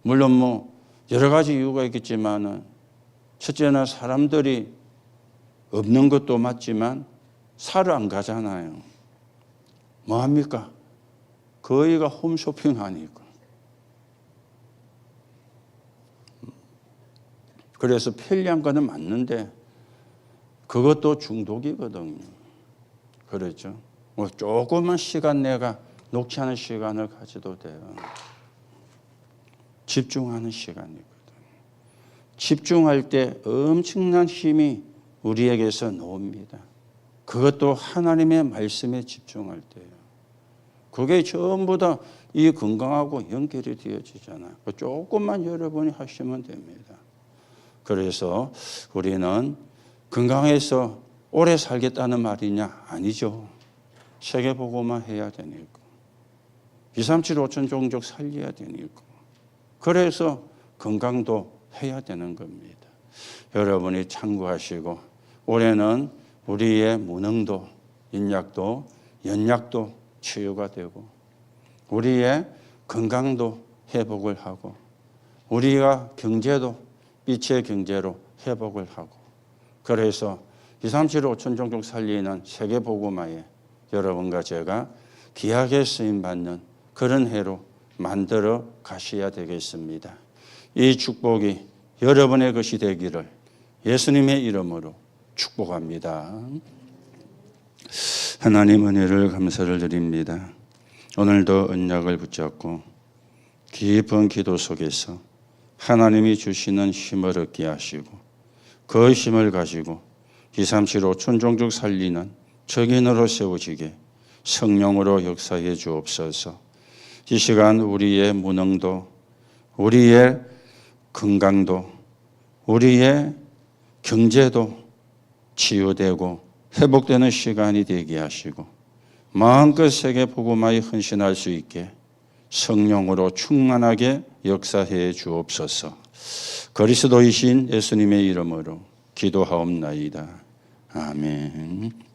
물론 뭐 여러 가지 이유가 있겠지만은 첫째는 사람들이 없는 것도 맞지만 사러 안 가잖아요. 뭐 합니까? 거의가 홈쇼핑 하니까. 그래서 편리한 거는 맞는데 그것도 중독이거든요. 그렇죠. 뭐 조금만 시간 내가 녹취하는 시간을 가져도 돼요. 집중하는 시간이거든요. 집중할 때 엄청난 힘이 우리에게서 나옵니다. 그것도 하나님의 말씀에 집중할 때예요. 그게 전부 다 이 건강하고 연결이 되어지잖아요. 조금만 여러분이 하시면 됩니다. 그래서 우리는 건강해서 오래 살겠다는 말이냐? 아니죠. 세계보고만 해야 되니까. 2, 3, 7, 5천 종족 살려야 되니까. 그래서 건강도 해야 되는 겁니다. 여러분이 참고하시고 올해는 우리의 무능도, 인약도, 연약도 치유가 되고 우리의 건강도 회복을 하고 우리가 경제도 빛의 경제로 회복을 하고 그래서 2, 3, 7, 5천 종족 살리는 세계복음화에 여러분과 제가 귀하게 쓰임받는 그런 해로 만들어 가셔야 되겠습니다. 이 축복이 여러분의 것이 되기를 예수님의 이름으로 축복합니다. 하나님 은혜를 감사를 드립니다. 오늘도 언약을 붙잡고 깊은 기도 속에서 하나님이 주시는 힘을 얻게 하시고 그 힘을 가지고 2, 3, 7, 5천 종족 살리는 적인으로 세워지게 성령으로 역사해 주옵소서. 이 시간 우리의 무능도 우리의 건강도 우리의 경제도 치유되고 회복되는 시간이 되게 하시고 마음껏 세계복음화에 헌신할 수 있게 성령으로 충만하게 역사해 주옵소서. 그리스도이신 예수님의 이름으로 기도하옵나이다. 아멘.